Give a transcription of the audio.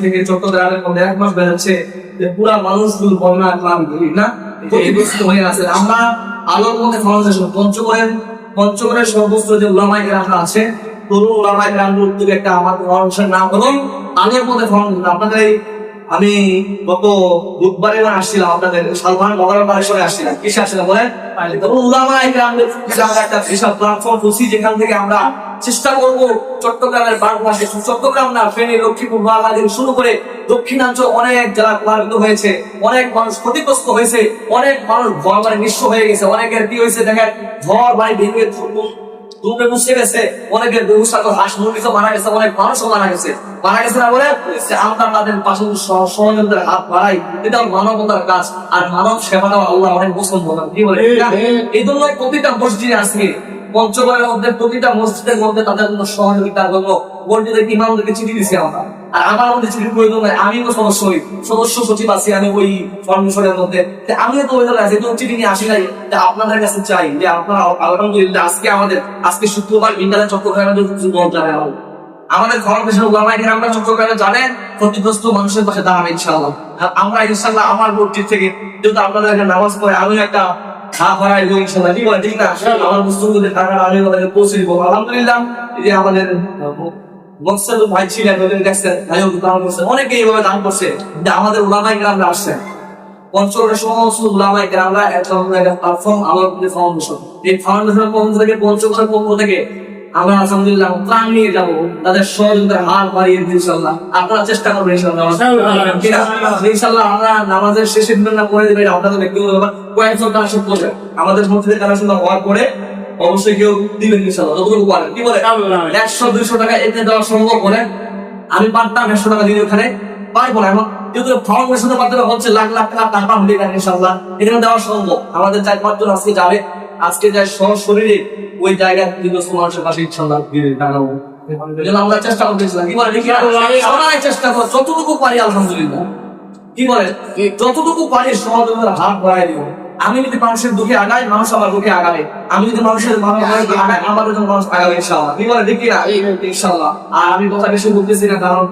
থেকে চট্টগ্রামের মধ্যে 1 মাস বেড়াচ্ছে যে পুরা মানুষগুলো বন্যা ক্লান্ত না ক্ষতিগ্রস্ত হয়ে আছে। আমরা আলোর মধ্যে ফাউন্ডেশন পঞ্চগড়ের সর্বোচ্চ যে উলামায়ে কেরাম আছে, তরুণ উলামায়ে কেরামদের উদ্যোগে একটা আমাদের ফাউন্ডেশন নাম হলো আলোর মধ্যে ফাউন্ডেশন। আপনাদের আমি গত বুধবারে আসছিলাম, আপনাদের সালমান মহারাষ্ট্রে আসছিলাম। কিসে আসছিলাম বলেন? উলামায়ে কেরামদের একটা বিশাল প্ল্যাটফর্ম খুঁজছি, যেখান থেকে আমরা চেষ্টা করব চট্টগ্রামের বারপাশে, চট্টগ্রাম না ফেনী, লক্ষ্মীপুর, বাংলাদেশ শুরু করে দক্ষিণাঞ্চল অনেক যারা প্লাবিত হয়েছে, অনেক মানুষ ক্ষতিগ্রস্ত হয়েছে, অনেক মানুষ ঘর বাড়ি নিঃস্ব হয়ে গেছে, অনেকের কি হয়েছে দেখেন ঘর বাড়ি ভেঙে দুমড়ে মুছে গেছে, অনেকের ব্যবস্থা হাঁস মুরগিতে মারা গেছে, অনেক মানুষও মারা গেছে না বলে আমরা তাদের পাশে সহযোগিতার হাত বাড়াই। এটা মানবতার কাজ, আর মানব সেবাটা আল্লাহ অনেক পছন্দ করেন। কি বলে? এই জন্য প্রতিটা মসজিদে আজকে পঞ্চগড়ের মধ্যে প্রতিটা মসজিদের মধ্যে তাদের জন্য সহযোগিতার জন্য মসজিদের ইমামদেরকে চিঠি দিচ্ছি আমরা। আর আমার মধ্যে চিঠির প্রয়োজন নাই, আমিও সদস্য সচিব আছি, আমি ওই ফাউন্ডেশনের মধ্যে, আমিও তো ওই আছে চিঠি নিয়ে আসি নাই। আপনাদের কাছে চাই যে আপনারা আলহামদুলিল্লাহ আজকে শুক্রবার ইন্টারনেট চট্টগ্রামের কিছু বল জানাই আমাদের ফাউন্ডেশন উলামায়ে কেরামরা চট্টগ্রামে জানেন ক্ষতিগ্রস্ত মানুষের পাশে দাঁড়াবে ইনশাআল্লাহ। আমরা ইনশাআল্লাহ আমার মসজিদ থেকে যেহেতু আপনাদের নামাজ পড়ে আমিও একটা আলহামদুলিল্লাহ। যে আমাদের ভাই ছিলেন, অনেকে এইভাবে দান করছে যে আমাদের উলামায়ে কেরামরা আসছেন পঞ্চগড়ের সমস্ত উলামায়ে কেরামরা একটা প্ল্যাটফর্ম আমার ফাউন্ডেশন, এই ফাউন্ডেশনের পক্ষ থেকে পঞ্চগড়ের পক্ষ থেকে আমরা আলহামদুলিল্লাহ প্রাণ নিয়ে যাবো, তাদের সহযোগিতার হাত বাড়িয়ে দিই ইনশাআল্লাহ। আপনারা চেষ্টা করবেন ইনশাআল্লাহ। আমরা নামাজের শেষে না করে দেবেন, আপনাদের ব্যক্তিগত ব্যাপার কয়েকজন কালেকশন করবেন, আমাদের মসজিদের কালেকশন হওয়ার পরে অবশ্যই কেউ দিবেন ইনশাআল্লাহ যতটুকু পারেন। কি বলে 100-200 টাকা এতে দেওয়া সম্ভব বলে আমি পারতাম 100 টাকা দিয়ে ওখানে পারবো না, এখন যেহেতু ফাউন্ডেশনের মাধ্যমে হচ্ছে লাখ লাখ টাকা হলে ইনশাআল্লাহ এখানে দেওয়া সম্ভব। আমাদের 4-5 জন আজকে যাবে, আজকে যায় সশরীরে ওই জায়গায় বিগত মানুষের পাশে ইনশাআল্লাহ দাঁড়াবো। আমরা চেষ্টা করতেছিলাম, কি বলে সবাই চেষ্টা করো যতটুকু পারি আলহামদুলিল্লাহ। কি বলে যতটুকু পারি সহযোগিতার হাত বাড়াই দিব। আমি যদি মানুষের দুঃখে আগাই, মানুষ আমার দুঃখে আগাবে। আমি যদি মানুষের আগাই, আমার মানুষ আগাবে ইনশাআল্লাহ। কি বলে ঠিক না? ইনশাআল্লাহ। আর আমি কথা বেশি বলতেছি না, কারণ